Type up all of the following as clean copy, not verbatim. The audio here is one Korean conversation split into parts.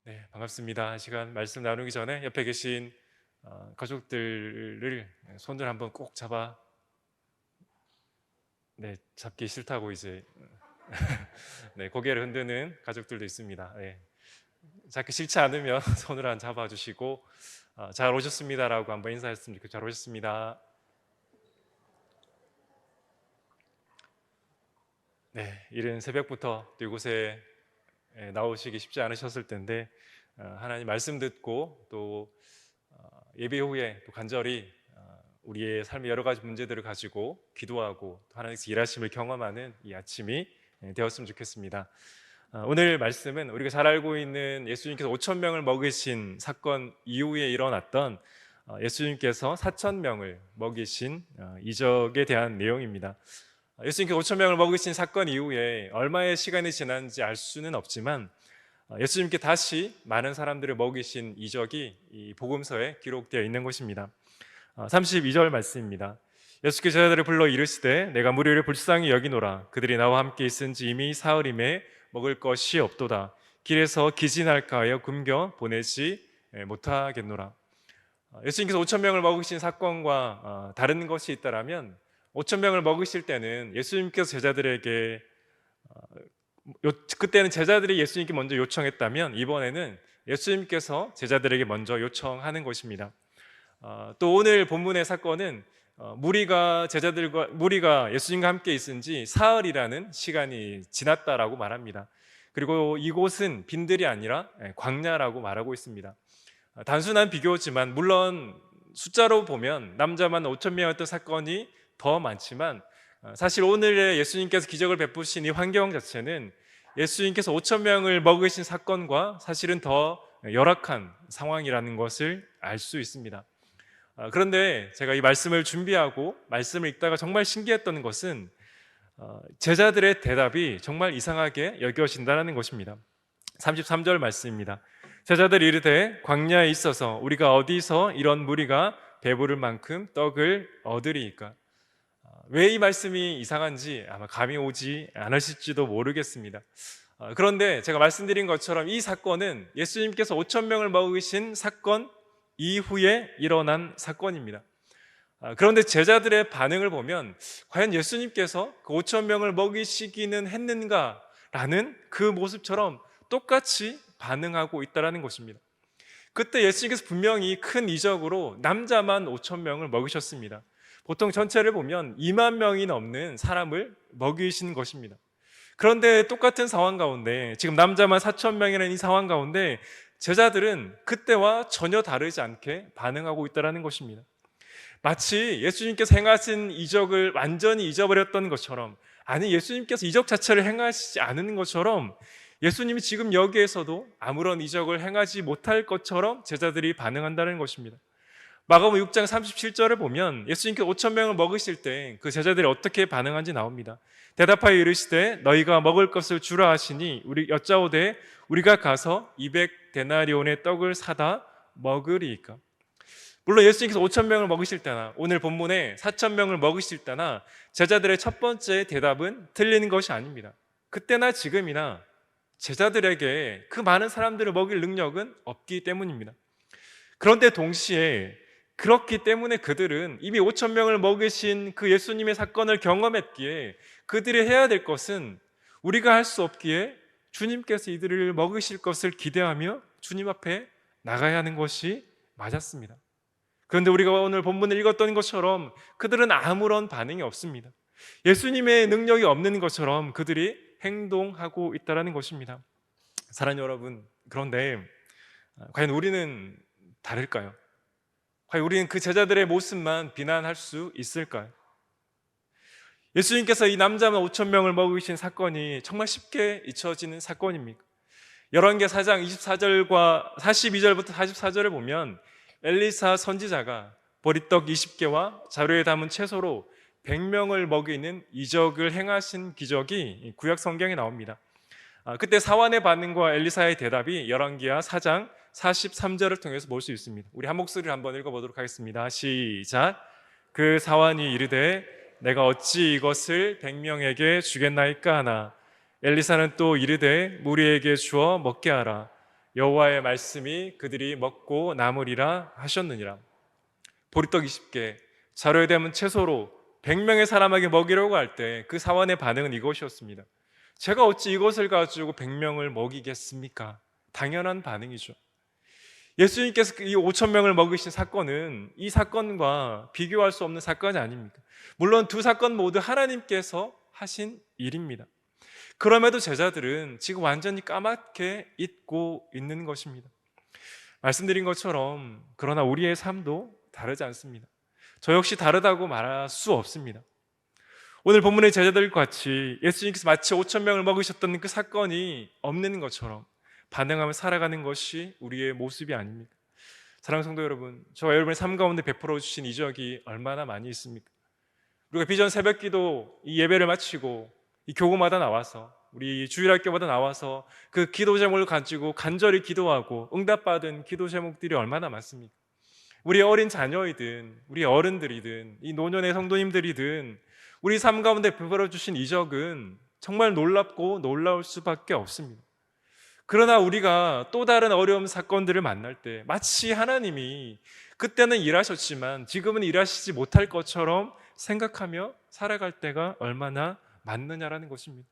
네, 반갑습니다. 시간 말씀 나누기 전에 옆에 계신 가족들을 손을 한번 꼭 잡아, 네, 잡기 싫다고 이제 네, 고개를 흔드는 가족들도 있습니다. 네, 잡기 싫지 않으면 손을 한 잡아주시고 잘 오셨습니다라고 한번 인사했으면 좋겠습니다. 잘 오셨습니다. 네, 이른 새벽부터 또 이곳에 나오시기 쉽지 않으셨을 텐데 하나님 말씀 듣고 또 예배 후에 또 간절히 우리의 삶의 여러 가지 문제들을 가지고 기도하고 또 하나님께서 일하심을 경험하는 이 아침이 되었으면 좋겠습니다. 오늘 말씀은 우리가 잘 알고 있는 예수님께서 5천 명을 먹이신 사건 이후에 일어났던 예수님께서 4천 명을 먹이신 이적에 대한 내용입니다. 예수님께서 5천 명을 먹이신 사건 이후에 얼마의 시간이 지났는지 알 수는 없지만 예수님께 다시 많은 사람들을 먹이신 이적이 이 복음서에 기록되어 있는 것입니다. 32절 말씀입니다. 예수께서 제자들을 불러 이르시되 내가 무리를 불쌍히 여기노라. 그들이 나와 함께 있은지 이미 사흘임에 먹을 것이 없도다. 길에서 기진할까 하여 굶겨 보내지 못하겠노라. 예수님께서 5천 명을 먹이신 사건과 다른 것이 있다라면 5천 명을 먹으실 때는 예수님께서 제자들에게 그때는 제자들이 예수님께 먼저 요청했다면 이번에는 예수님께서 제자들에게 먼저 요청하는 것입니다. 또 오늘 본문의 사건은 무리가 예수님과 함께 있은 지 사흘이라는 시간이 지났다라고 말합니다. 그리고 이곳은 빈들이 아니라 광야라고 말하고 있습니다. 단순한 비교지만 물론 숫자로 보면 남자만 5천 명이었던 사건이 더 많지만 사실 오늘의 예수님께서 기적을 베푸신 이 환경 자체는 예수님께서 5천 명을 먹으신 사건과 사실은 더 열악한 상황이라는 것을 알 수 있습니다. 그런데 제가 이 말씀을 준비하고 말씀을 읽다가 정말 신기했던 것은 제자들의 대답이 정말 이상하게 여겨진다는 것입니다. 33절 말씀입니다. 제자들이 이르되 광야에 있어서 우리가 어디서 이런 무리가 배부를 만큼 떡을 얻으리이까? 왜 이 말씀이 이상한지 아마 감이 오지 않으실지도 모르겠습니다. 그런데 제가 말씀드린 것처럼 이 사건은 예수님께서 5천 명을 먹이신 사건 이후에 일어난 사건입니다. 그런데 제자들의 반응을 보면 과연 예수님께서 그 5천 명을 먹이시기는 했는가라는 그 모습처럼 똑같이 반응하고 있다는 것입니다. 그때 예수님께서 분명히 큰 이적으로 남자만 5천 명을 먹이셨습니다. 보통 전체를 보면 2만 명이 넘는 사람을 먹이신 것입니다. 그런데 똑같은 상황 가운데 지금 남자만 4천 명이라는 이 상황 가운데 제자들은 그때와 전혀 다르지 않게 반응하고 있다는 것입니다. 마치 예수님께서 행하신 이적을 완전히 잊어버렸던 것처럼, 아니 예수님께서 이적 자체를 행하시지 않은 것처럼 예수님이 지금 여기에서도 아무런 이적을 행하지 못할 것처럼 제자들이 반응한다는 것입니다. 마가복음 6장 37절을 보면 예수님께서 5천 명을 먹으실 때 그 제자들이 어떻게 반응한지 나옵니다. 대답하여 이르시되 너희가 먹을 것을 주라 하시니 우리 여짜오되 우리가 가서 200데나리온의 떡을 사다 먹으리이까? 물론 예수님께서 5천 명을 먹으실 때나 오늘 본문에 4천 명을 먹으실 때나 제자들의 첫 번째 대답은 틀리는 것이 아닙니다. 그때나 지금이나 제자들에게 그 많은 사람들을 먹일 능력은 없기 때문입니다. 그런데 동시에 그렇기 때문에 그들은 이미 5천 명을 먹이신 그 예수님의 사건을 경험했기에 그들이 해야 될 것은 우리가 할 수 없기에 주님께서 이들을 먹이실 것을 기대하며 주님 앞에 나가야 하는 것이 맞았습니다. 그런데 우리가 오늘 본문을 읽었던 것처럼 그들은 아무런 반응이 없습니다. 예수님의 능력이 없는 것처럼 그들이 행동하고 있다는 것입니다. 사랑하는 여러분, 그런데 과연 우리는 다를까요? 과연 우리는 그 제자들의 모습만 비난할 수 있을까요? 예수님께서 이 남자만 5천 명을 먹이신 사건이 정말 쉽게 잊혀지는 사건입니까? 열왕기하 4장 24절과 42절부터 44절을 보면 엘리사 선지자가 보리떡 20개와 자루에 담은 채소로 100명을 먹이는 이적을 행하신 기적이 구약 성경에 나옵니다. 그때 사환의 반응과 엘리사의 대답이 열왕기하 4장 43절을 통해서 볼 수 있습니다. 우리 한 목소리를 한번 읽어보도록 하겠습니다. 시작. 그 사환이 이르되 내가 어찌 이것을 100명에게 주겠나이까 하나 엘리사는 또 이르되 무리에게 주어 먹게 하라. 여호와의 말씀이 그들이 먹고 남으리라 하셨느니라. 보리떡 20개, 자루에 담은 채소로 100명의 사람에게 먹이려고 할 때 그 사원의 반응은 이것이었습니다. 제가 어찌 이것을 가지고 100명을 먹이겠습니까? 당연한 반응이죠. 예수님께서 이 5천 명을 먹이신 사건은 이 사건과 비교할 수 없는 사건이 아닙니까? 물론 두 사건 모두 하나님께서 하신 일입니다. 그럼에도 제자들은 지금 완전히 까맣게 잊고 있는 것입니다. 말씀드린 것처럼 그러나 우리의 삶도 다르지 않습니다. 저 역시 다르다고 말할 수 없습니다. 오늘 본문의 제자들과 같이 예수님께서 마치 5천 명을 먹으셨던 그 사건이 없는 것처럼 반응하며 살아가는 것이 우리의 모습이 아닙니까? 사랑하는 성도 여러분, 저와 여러분의 삶 가운데 베풀어 주신 이적이 얼마나 많이 있습니까? 우리가 비전 새벽기도 이 예배를 마치고 이 교구마다 나와서 우리 주일학교마다 나와서 그 기도 제목을 가지고 간절히 기도하고 응답받은 기도 제목들이 얼마나 많습니까? 우리 어린 자녀이든 우리 어른들이든 이 노년의 성도님들이든 우리 삶 가운데 베풀어 주신 이적은 정말 놀랍고 놀라울 수밖에 없습니다. 그러나 우리가 또 다른 어려움 사건들을 만날 때 마치 하나님이 그때는 일하셨지만 지금은 일하시지 못할 것처럼 생각하며 살아갈 때가 얼마나 많느냐라는 것입니다.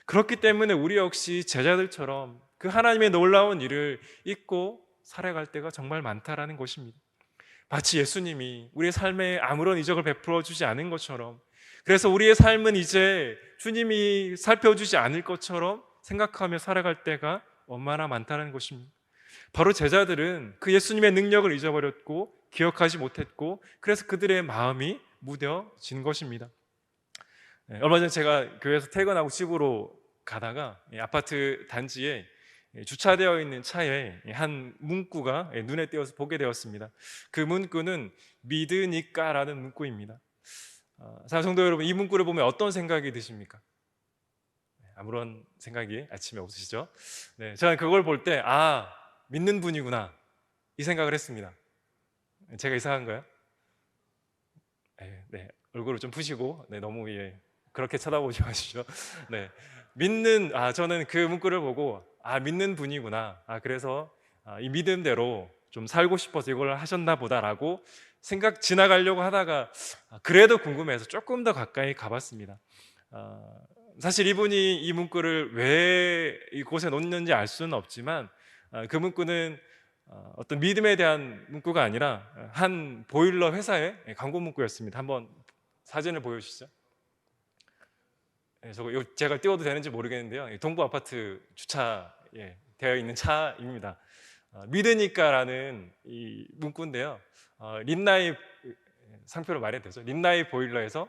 그렇기 때문에 우리 역시 제자들처럼 그 하나님의 놀라운 일을 잊고 살아갈 때가 정말 많다라는 것입니다. 마치 예수님이 우리의 삶에 아무런 이적을 베풀어 주지 않은 것처럼, 그래서 우리의 삶은 이제 주님이 살펴주지 않을 것처럼 생각하며 살아갈 때가 얼마나 많다는 것입니다. 바로 제자들은 그 예수님의 능력을 잊어버렸고 기억하지 못했고, 그래서 그들의 마음이 무뎌진 것입니다. 얼마 전에 제가 교회에서 퇴근하고 집으로 가다가 아파트 단지에 주차되어 있는 차에 한 문구가 눈에 띄어서 보게 되었습니다. 그 문구는 믿으니까라는 문구입니다. 사랑하는 성도 여러분, 이 문구를 보면 어떤 생각이 드십니까? 아무런 생각이 아침에 없으시죠? 네, 저는 그걸 볼 때 믿는 분이구나 이 생각을 했습니다. 제가 이상한가요? 네, 얼굴을 좀 푸시고 너무 그렇게 쳐다보지 마시죠. 네, 저는 그 문구를 보고 믿는 분이구나. 그래서 이 믿음대로 좀 살고 싶어서 이걸 하셨나 보다라고 생각 지나가려고 하다가 그래도 궁금해서 조금 더 가까이 가봤습니다. 사실 이분이 이 문구를 왜 이곳에 놓는지 알 수는 없지만 그 문구는 어떤 믿음에 대한 문구가 아니라 한 보일러 회사의 광고 문구였습니다. 한번 사진을 보여주시죠. 저거 제가 띄워도 되는지 모르겠는데요. 동부 아파트 주차되어 있는 차입니다. 믿으니까라는 이 문구인데요. 린나이 상표로 말해도 되죠. 린나이 보일러에서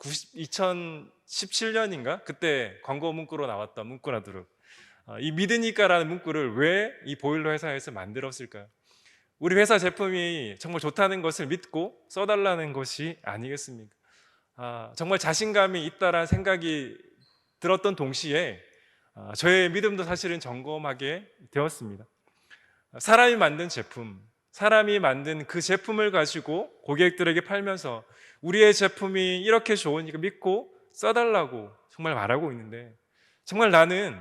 2017년인가 그때 광고 문구로 나왔던 문구라도록 이 믿으니까라는 문구를 왜 이 보일러 회사에서 만들었을까요? 우리 회사 제품이 정말 좋다는 것을 믿고 써달라는 것이 아니겠습니까? 정말 자신감이 있다라는 생각이 들었던 동시에 저의 믿음도 사실은 점검하게 되었습니다. 사람이 만든 제품, 사람이 만든 그 제품을 가지고 고객들에게 팔면서 우리의 제품이 이렇게 좋으니까 믿고 써달라고 정말 말하고 있는데, 정말 나는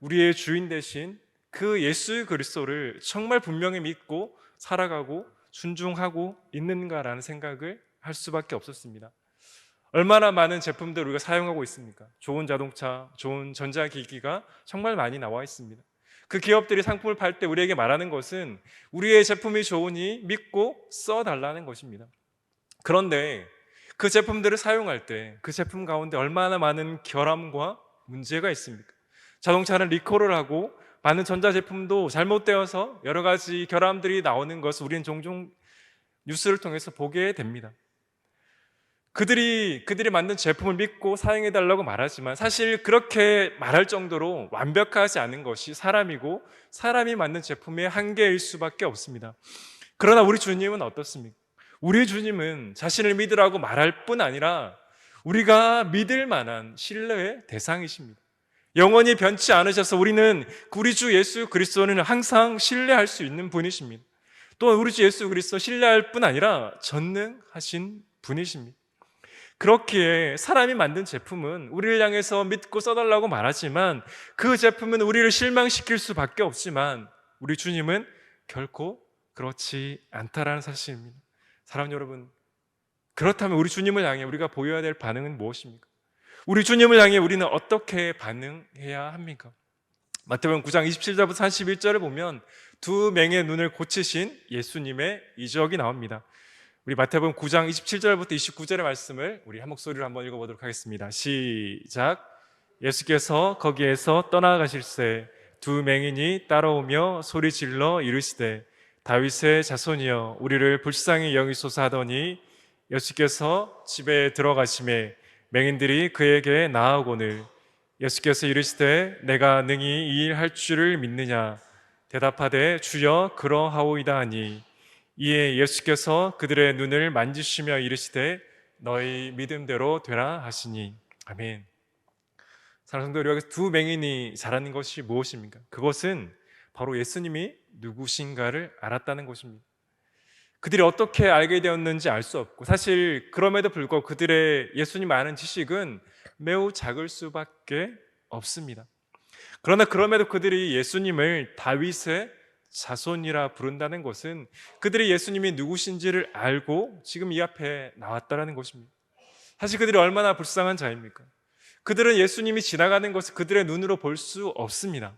우리의 주인 대신 그 예수 그리스도를 정말 분명히 믿고 살아가고 순종하고 있는가라는 생각을 할 수밖에 없었습니다. 얼마나 많은 제품들을 우리가 사용하고 있습니까? 좋은 자동차, 좋은 전자기기가 정말 많이 나와 있습니다. 그 기업들이 상품을 팔 때 우리에게 말하는 것은 우리의 제품이 좋으니 믿고 써달라는 것입니다. 그런데 그 제품들을 사용할 때 그 제품 가운데 얼마나 많은 결함과 문제가 있습니까? 자동차는 리콜을 하고 많은 전자제품도 잘못되어서 여러 가지 결함들이 나오는 것을 우리는 종종 뉴스를 통해서 보게 됩니다. 그들이 만든 제품을 믿고 사용해달라고 말하지만 사실 그렇게 말할 정도로 완벽하지 않은 것이 사람이고 사람이 만든 제품의 한계일 수밖에 없습니다. 그러나 우리 주님은 어떻습니까? 우리 주님은 자신을 믿으라고 말할 뿐 아니라 우리가 믿을 만한 신뢰의 대상이십니다. 영원히 변치 않으셔서 우리는 우리 주 예수 그리스도는 항상 신뢰할 수 있는 분이십니다. 또 우리 주 예수 그리스도 신뢰할 뿐 아니라 전능하신 분이십니다. 그렇기에 사람이 만든 제품은 우리를 향해서 믿고 써달라고 말하지만 그 제품은 우리를 실망시킬 수밖에 없지만 우리 주님은 결코 그렇지 않다라는 사실입니다. 사랑 여러분, 그렇다면 우리 주님을 향해 우리가 보여야 될 반응은 무엇입니까? 우리 주님을 향해 우리는 어떻게 반응해야 합니까? 마태복음 9장 27절부터 31절을 보면 두 맹의 눈을 고치신 예수님의 이적이 나옵니다. 우리 마태복음 9장 27절부터 29절의 말씀을 우리 한 목소리로 한번 읽어보도록 하겠습니다. 시작. 예수께서 거기에서 떠나가실새 두 맹인이 따라오며 소리질러 이르시되 다윗의 자손이여 우리를 불쌍히 여기소서 하더니 예수께서 집에 들어가심에 맹인들이 그에게 나아오거늘 예수께서 이르시되 내가 능히 이 일 할 줄을 믿느냐 대답하되 주여 그러하오이다 하니 이에 예수께서 그들의 눈을 만지시며 이르시되 너희 믿음대로 되라 하시니. 아멘. 사랑하는 성도 여러분, 두 맹인이 잘하는 것이 무엇입니까? 그것은 바로 예수님이 누구신가를 알았다는 것입니다. 그들이 어떻게 알게 되었는지 알 수 없고 사실 그럼에도 불구하고 그들의 예수님 아는 지식은 매우 작을 수밖에 없습니다. 그러나 그럼에도 그들이 예수님을 다윗의 자손이라 부른다는 것은 그들이 예수님이 누구신지를 알고 지금 이 앞에 나왔다라는 것입니다. 사실 그들이 얼마나 불쌍한 자입니까? 그들은 예수님이 지나가는 것을 그들의 눈으로 볼 수 없습니다.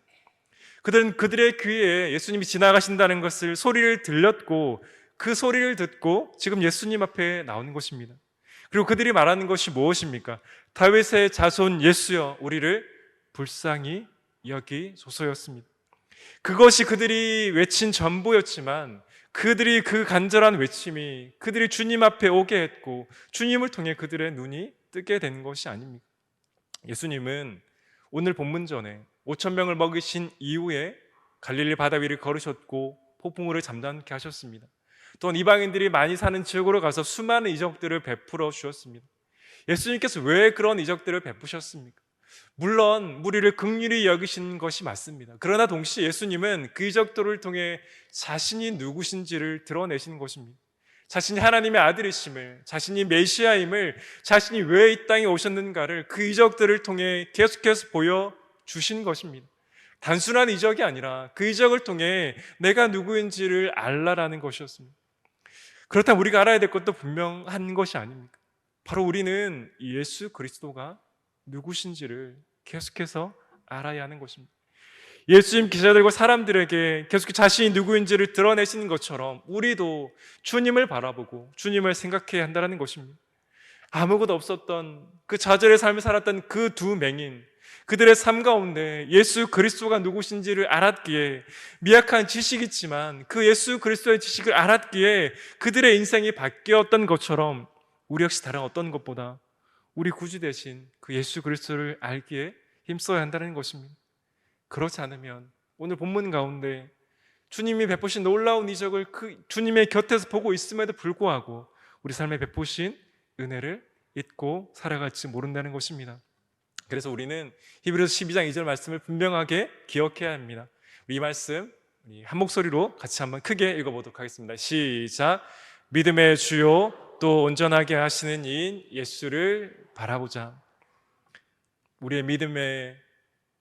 그들은 그들의 귀에 예수님이 지나가신다는 것을 소리를 들렸고 그 소리를 듣고 지금 예수님 앞에 나오는 것입니다. 그리고 그들이 말하는 것이 무엇입니까? 다윗의 자손 예수여 우리를 불쌍히 여기소서였습니다. 그것이 그들이 외친 전부였지만 그들이 그 간절한 외침이 그들이 주님 앞에 오게 했고 주님을 통해 그들의 눈이 뜨게 된 것이 아닙니까? 예수님은 오늘 본문 전에 5천 명을 먹이신 이후에 갈릴리 바다 위를 걸으셨고 폭풍우를 잠잠케 하셨습니다. 또한 이방인들이 많이 사는 지역으로 가서 수많은 이적들을 베풀어 주셨습니다. 예수님께서 왜 그런 이적들을 베푸셨습니까? 물론 우리를 긍휼히 여기신 것이 맞습니다. 그러나 동시에 예수님은 그 이적들을 통해 자신이 누구신지를 드러내신 것입니다. 자신이 하나님의 아들이심을, 자신이 메시아임을, 자신이 왜 이 땅에 오셨는가를 그 이적들을 통해 계속해서 보여주신 것입니다. 단순한 이적이 아니라 그 이적을 통해 내가 누구인지를 알라라는 것이었습니다. 그렇다면 우리가 알아야 될 것도 분명한 것이 아닙니까? 바로 우리는 예수 그리스도가 누구신지를 계속해서 알아야 하는 것입니다. 예수님 기자들과 사람들에게 계속 자신이 누구인지를 드러내시는 것처럼 우리도 주님을 바라보고 주님을 생각해야 한다는 것입니다. 아무것도 없었던 그 좌절의 삶을 살았던 그 두 맹인, 그들의 삶 가운데 예수 그리스도가 누구신지를 알았기에 미약한 지식이지만 그 예수 그리스도의 지식을 알았기에 그들의 인생이 바뀌었던 것처럼 우리 역시 다른 어떤 것보다 우리 구주 되신 그 예수 그리스도를 알기에 힘써야 한다는 것입니다. 그렇지 않으면 오늘 본문 가운데 주님이 베푸신 놀라운 이적을 그 주님의 곁에서 보고 있음에도 불구하고 우리 삶에 베푸신 은혜를 잊고 살아갈지 모른다는 것입니다. 그래서 우리는 히브리서 12장 2절 말씀을 분명하게 기억해야 합니다. 이 말씀 한 목소리로 같이 한번 크게 읽어보도록 하겠습니다. 시작. 믿음의 주요 또 온전하게 하시는 이인 예수를 바라보자. 우리의 믿음의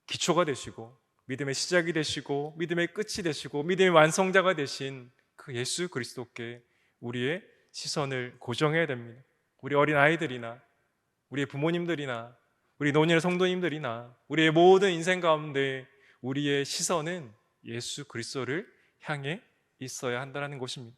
기초가 되시고 믿음의 시작이 되시고 믿음의 끝이 되시고 믿음의 완성자가 되신 그 예수 그리스도께 우리의 시선을 고정해야 됩니다. 우리 어린 아이들이나 우리의 부모님들이나 우리 노년의 성도님들이나 우리의 모든 인생 가운데 우리의 시선은 예수 그리스도를 향해 있어야 한다는 것입니다.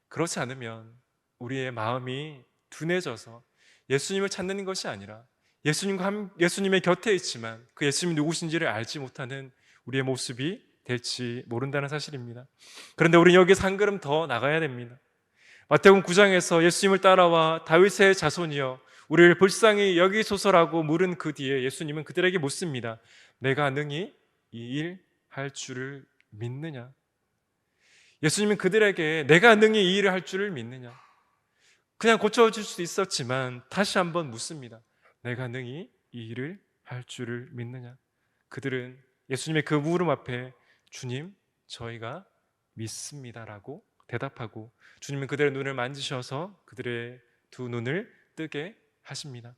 그렇지 않으면 우리의 마음이 둔해져서 예수님을 찾는 것이 아니라 예수님의 곁에 있지만 그 예수님이 누구신지를 알지 못하는 우리의 모습이 될지 모른다는 사실입니다. 그런데 우리는 여기서 한 걸음 더 나가야 됩니다. 마태복음 9장에서 예수님을 따라와 다윗의 자손이여 우리를 불쌍히 여기소서라고 물은 그 뒤에 예수님은 그들에게 묻습니다. 내가 능히 이 일 할 줄을 믿느냐? 예수님은 그들에게 내가 능히 이 일을 할 줄을 믿느냐? 그냥 고쳐줄 수 있었지만 다시 한번 묻습니다. 내가 능히 이 일을 할 줄을 믿느냐? 그들은 예수님의 그 물음 앞에 주님 저희가 믿습니다라고 대답하고 주님은 그들의 눈을 만지셔서 그들의 두 눈을 뜨게 하십니다.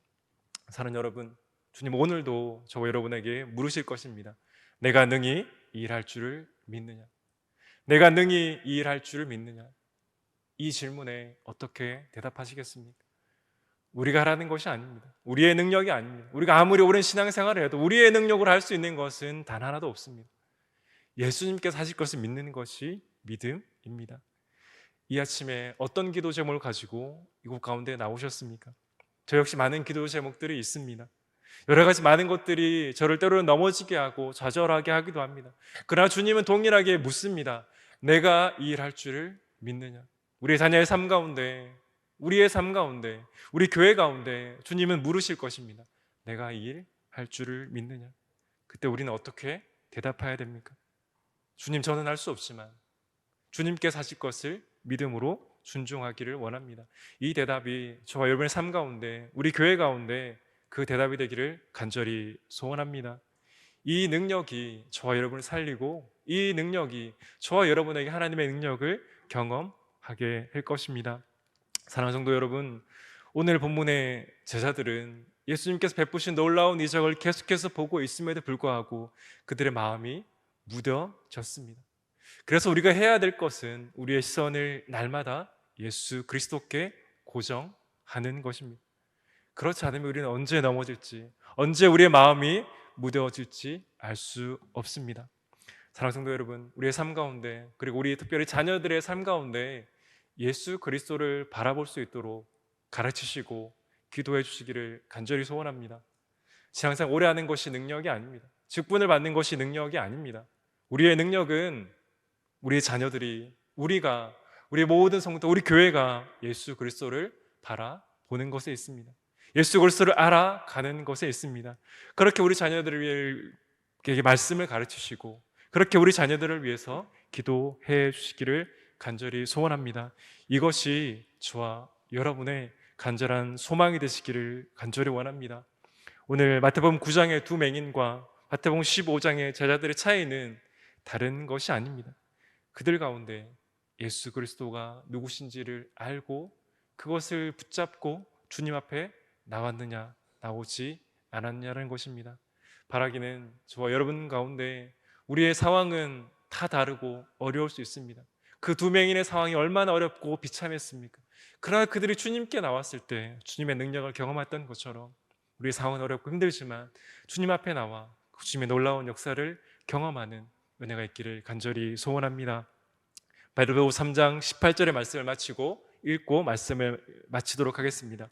사랑하는 여러분, 주님 오늘도 저와 여러분에게 물으실 것입니다. 내가 능히 이 일할 줄을 믿느냐? 내가 능히 이 일할 줄을 믿느냐? 이 질문에 어떻게 대답하시겠습니까? 우리가 하라는 것이 아닙니다. 우리의 능력이 아닙니다. 우리가 아무리 오랜 신앙생활을 해도 우리의 능력으로 할 수 있는 것은 단 하나도 없습니다. 예수님께서 하실 것을 믿는 것이 믿음입니다. 이 아침에 어떤 기도 제목을 가지고 이곳 가운데 나오셨습니까? 저 역시 많은 기도 제목들이 있습니다. 여러 가지 많은 것들이 저를 때로는 넘어지게 하고 좌절하게 하기도 합니다. 그러나 주님은 동일하게 묻습니다. 내가 이 일 할 줄을 믿느냐? 우리의 자녀의 삶 가운데, 우리의 삶 가운데, 우리 교회 가운데 주님은 물으실 것입니다. 내가 이 일 할 줄을 믿느냐? 그때 우리는 어떻게 대답해야 됩니까? 주님, 저는 할 수 없지만 주님께서 하실 것을 믿음으로 순종하기를 원합니다. 이 대답이 저와 여러분의 삶 가운데, 우리 교회 가운데 그 대답이 되기를 간절히 소원합니다. 이 능력이 저와 여러분을 살리고 이 능력이 저와 여러분에게 하나님의 능력을 경험하게 할 것입니다. 사랑하는 성도 여러분, 오늘 본문의 제자들은 예수님께서 베푸신 놀라운 이적을 계속해서 보고 있음에도 불구하고 그들의 마음이 무뎌졌습니다. 그래서 우리가 해야 될 것은 우리의 시선을 날마다 예수 그리스도께 고정하는 것입니다. 그렇지 않으면 우리는 언제 넘어질지, 언제 우리의 마음이 무뎌질지 알 수 없습니다. 사랑하는 성도 여러분, 우리의 삶 가운데, 그리고 우리 특별히 자녀들의 삶 가운데 예수 그리스도를 바라볼 수 있도록 가르치시고 기도해 주시기를 간절히 소원합니다. 신앙생활 오래 하는 것이 능력이 아닙니다. 직분을 받는 것이 능력이 아닙니다. 우리의 능력은 우리의 자녀들이, 우리의 모든 성도, 우리 교회가 예수 그리스도를 바라보는 것에 있습니다. 예수 그리스도를 알아가는 것에 있습니다. 그렇게 우리 자녀들에게 말씀을 가르치시고 그렇게 우리 자녀들을 위해서 기도해 주시기를 간절히 소원합니다. 이것이 저와 여러분의 간절한 소망이 되시기를 간절히 원합니다. 오늘 마태복음 9장의 두 맹인과 마태복음 15장의 제자들의 차이는 다른 것이 아닙니다. 그들 가운데 예수 그리스도가 누구신지를 알고 그것을 붙잡고 주님 앞에 나왔느냐, 나오지 않았냐는 것입니다. 바라기는 저와 여러분 가운데 우리의 상황은 다 다르고 어려울 수 있습니다. 그 두 맹인의 상황이 얼마나 어렵고 비참했습니까? 그러나 그들이 주님께 나왔을 때 주님의 능력을 경험했던 것처럼 우리의 상황은 어렵고 힘들지만 주님 앞에 나와 주님의 놀라운 역사를 경험하는 은혜가 있기를 간절히 소원합니다. 베드로전서 3장 18절의 말씀을 마치고 읽고 말씀을 마치도록 하겠습니다.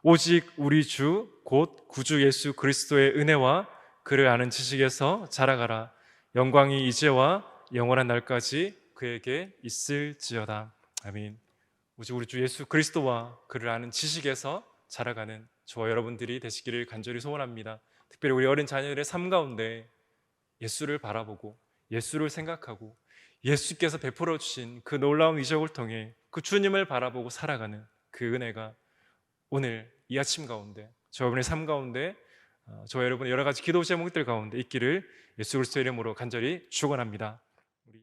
오직 우리 주 곧 구주 예수 그리스도의 은혜와 그를 아는 지식에서 자라가라. 영광이 이제와 영원한 날까지 그에게 있을지어다. 아멘. 오직 우리 주 예수 그리스도와 그를 아는 지식에서 자라가는 저와 여러분들이 되시기를 간절히 소원합니다. 특별히 우리 어린 자녀들의 삶 가운데 예수를 바라보고 예수를 생각하고 예수께서 베풀어 주신 그 놀라운 이적을 통해 그 주님을 바라보고 살아가는 그 은혜가 오늘 이 아침 가운데 저와 여러분의 삶 가운데 저와 여러분의 여러 가지 기도 제목들 가운데 있기를 예수 그리스도의 이름으로 간절히 축원합니다.